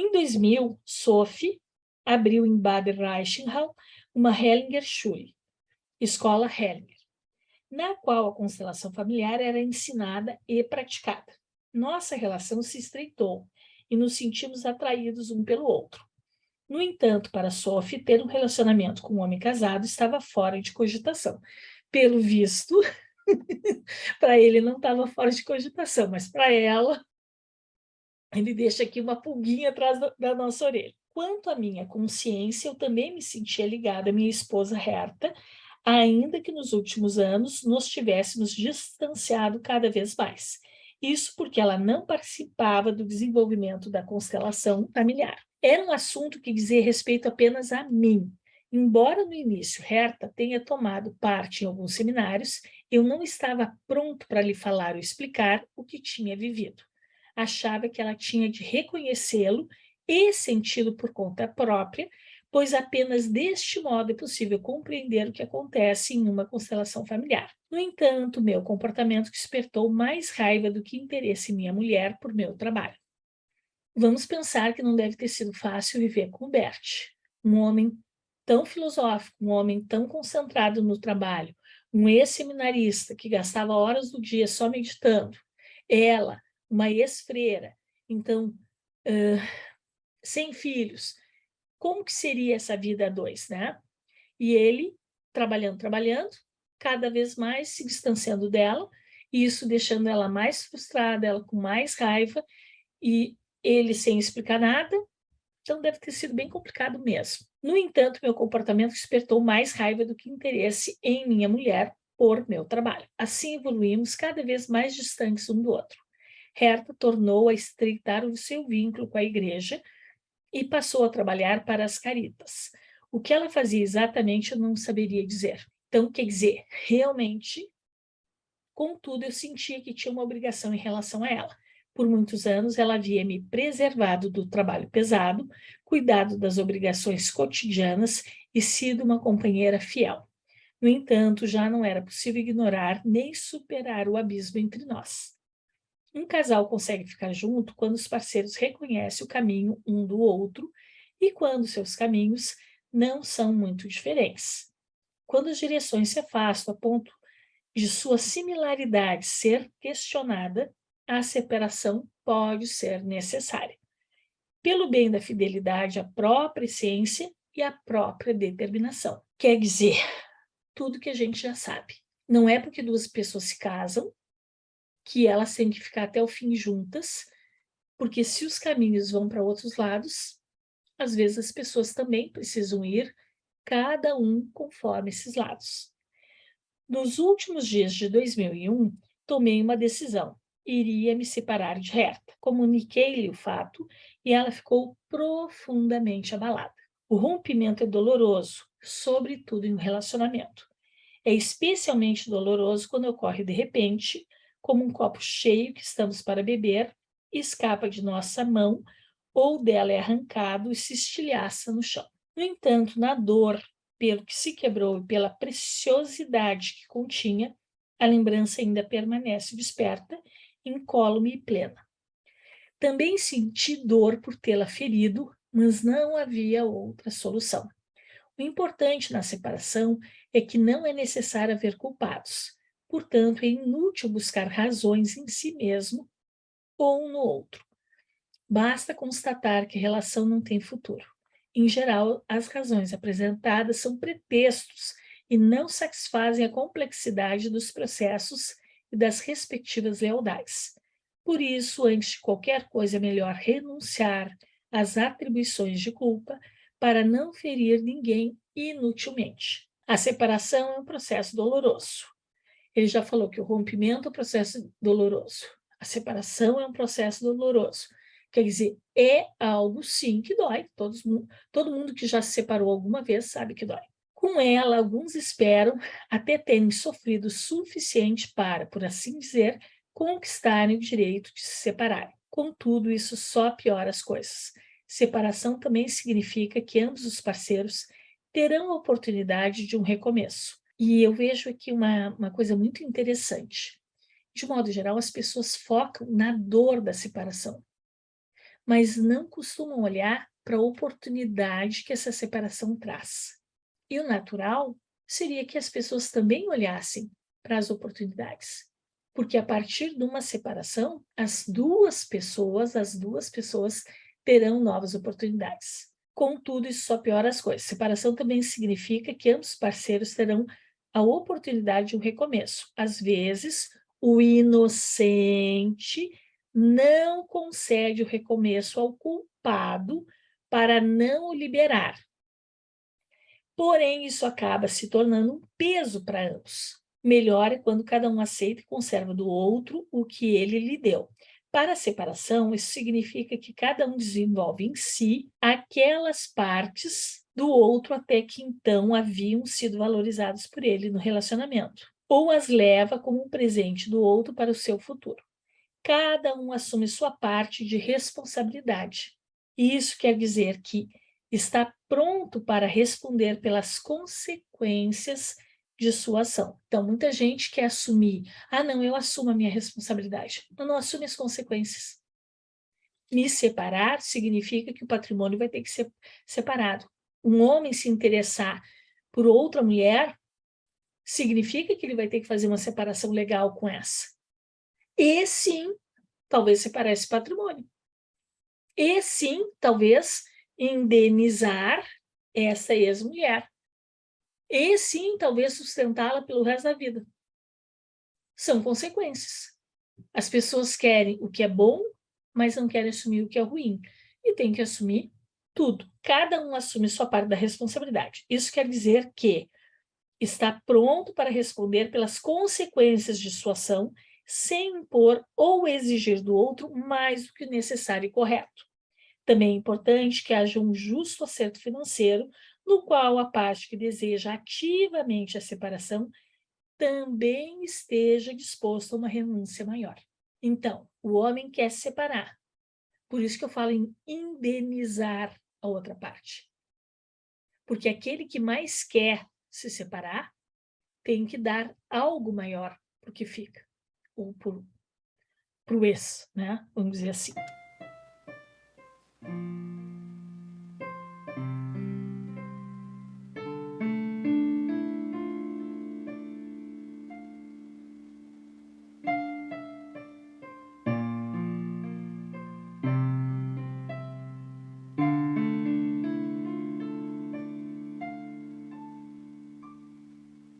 Em 2000, Sophie abriu em Bad Reichenhall uma Hellinger Schule, Escola Hellinger, na qual a constelação familiar era ensinada e praticada. Nossa relação se estreitou e nos sentimos atraídos um pelo outro. No entanto, para Sophie, ter um relacionamento com um homem casado estava fora de cogitação. Pelo visto, para ele não estava fora de cogitação, mas para ela, ele deixa aqui uma pulguinha atrás da nossa orelha. Quanto à minha consciência, eu também me sentia ligada à minha esposa Herta, ainda que nos últimos anos nos tivéssemos distanciado cada vez mais. Isso porque ela não participava do desenvolvimento da constelação familiar. Era um assunto que dizia respeito apenas a mim. Embora no início Herta tenha tomado parte em alguns seminários, eu não estava pronto para lhe falar ou explicar o que tinha vivido. Achava que ela tinha de reconhecê-lo e senti-lo por conta própria, pois apenas deste modo é possível compreender o que acontece em uma constelação familiar. No entanto, meu comportamento despertou mais raiva do que interesse em minha mulher por meu trabalho. Vamos pensar que não deve ter sido fácil viver com o Bert, um homem tão filosófico, um homem tão concentrado no trabalho, um ex-seminarista que gastava horas do dia só meditando, ela, uma ex-freira, então, sem filhos. Como que seria essa vida a dois, né? E ele, trabalhando, cada vez mais se distanciando dela, e isso deixando ela mais frustrada, ela com mais raiva, e ele sem explicar nada, então deve ter sido bem complicado mesmo. No entanto, meu comportamento despertou mais raiva do que interesse em minha mulher por meu trabalho. Assim evoluímos cada vez mais distantes um do outro. Herta tornou a estreitar o seu vínculo com a igreja e passou a trabalhar para as Caritas. O que ela fazia exatamente eu não saberia dizer. Então, quer dizer, realmente, contudo, eu sentia que tinha uma obrigação em relação a ela. Por muitos anos, ela havia me preservado do trabalho pesado, cuidado das obrigações cotidianas e sido uma companheira fiel. No entanto, já não era possível ignorar nem superar o abismo entre nós. Um casal consegue ficar junto quando os parceiros reconhecem o caminho um do outro e quando seus caminhos não são muito diferentes. Quando as direções se afastam a ponto de sua similaridade ser questionada, a separação pode ser necessária, pelo bem da fidelidade à própria essência e à própria determinação. Quer dizer, tudo que a gente já sabe. Não é porque duas pessoas se casam que elas têm que ficar até o fim juntas, porque se os caminhos vão para outros lados, às vezes as pessoas também precisam ir, cada um conforme esses lados. Nos últimos dias de 2001, tomei uma decisão. Iria me separar de Herta. Comuniquei-lhe o fato e ela ficou profundamente abalada. O rompimento é doloroso, sobretudo em um relacionamento. É especialmente doloroso quando ocorre de repente, como um copo cheio que estamos para beber, escapa de nossa mão ou dela é arrancado e se estilhaça no chão. No entanto, na dor pelo que se quebrou e pela preciosidade que continha, a lembrança ainda permanece desperta, incólume e plena. Também senti dor por tê-la ferido, mas não havia outra solução. O importante na separação é que não é necessário haver culpados. Portanto, é inútil buscar razões em si mesmo ou no outro. Basta constatar que a relação não tem futuro. Em geral, as razões apresentadas são pretextos e não satisfazem a complexidade dos processos e das respectivas lealdades. Por isso, antes de qualquer coisa, é melhor renunciar às atribuições de culpa para não ferir ninguém inutilmente. A separação é um processo doloroso. Ele já falou que o rompimento é um processo doloroso. A separação é um processo doloroso. Quer dizer, é algo sim que dói. Todo mundo que já se separou alguma vez sabe que dói. Com ela, alguns esperam até terem sofrido o suficiente para, por assim dizer, conquistarem o direito de se separar. Contudo, isso só piora as coisas. Separação também significa que ambos os parceiros terão a oportunidade de um recomeço. E eu vejo aqui uma coisa muito interessante. De modo geral, as pessoas focam na dor da separação, mas não costumam olhar para a oportunidade que essa separação traz. E o natural seria que as pessoas também olhassem para as oportunidades, porque a partir de uma separação, as duas pessoas terão novas oportunidades. Contudo, isso só piora as coisas. Separação também significa que ambos parceiros terão a oportunidade de um recomeço. Às vezes, o inocente não concede o recomeço ao culpado para não o liberar. Porém, isso acaba se tornando um peso para ambos. Melhor é quando cada um aceita e conserva do outro o que ele lhe deu. Para a separação, isso significa que cada um desenvolve em si aquelas partes do outro até que então haviam sido valorizadas por ele no relacionamento, ou as leva como um presente do outro para o seu futuro. Cada um assume sua parte de responsabilidade. Isso quer dizer que está pronto para responder pelas consequências de sua ação. Então, muita gente quer assumir, não, eu assumo a minha responsabilidade. Não assume as consequências. Me separar significa que o patrimônio vai ter que ser separado. Um homem se interessar por outra mulher significa que ele vai ter que fazer uma separação legal com essa. E sim, talvez separar esse patrimônio. E sim, talvez indenizar essa ex-mulher. E sim, talvez sustentá-la pelo resto da vida. São consequências. As pessoas querem o que é bom, mas não querem assumir o que é ruim. E tem que assumir tudo. Cada um assume sua parte da responsabilidade. Isso quer dizer que está pronto para responder pelas consequências de sua ação, sem impor ou exigir do outro mais do que o necessário e correto. Também é importante que haja um justo acerto financeiro, no qual a parte que deseja ativamente a separação também esteja disposto a uma renúncia maior. Então, o homem quer se separar. Por isso que eu falo em indenizar a outra parte. Porque aquele que mais quer se separar tem que dar algo maior para o que fica, ou para o ex, né? Vamos dizer assim.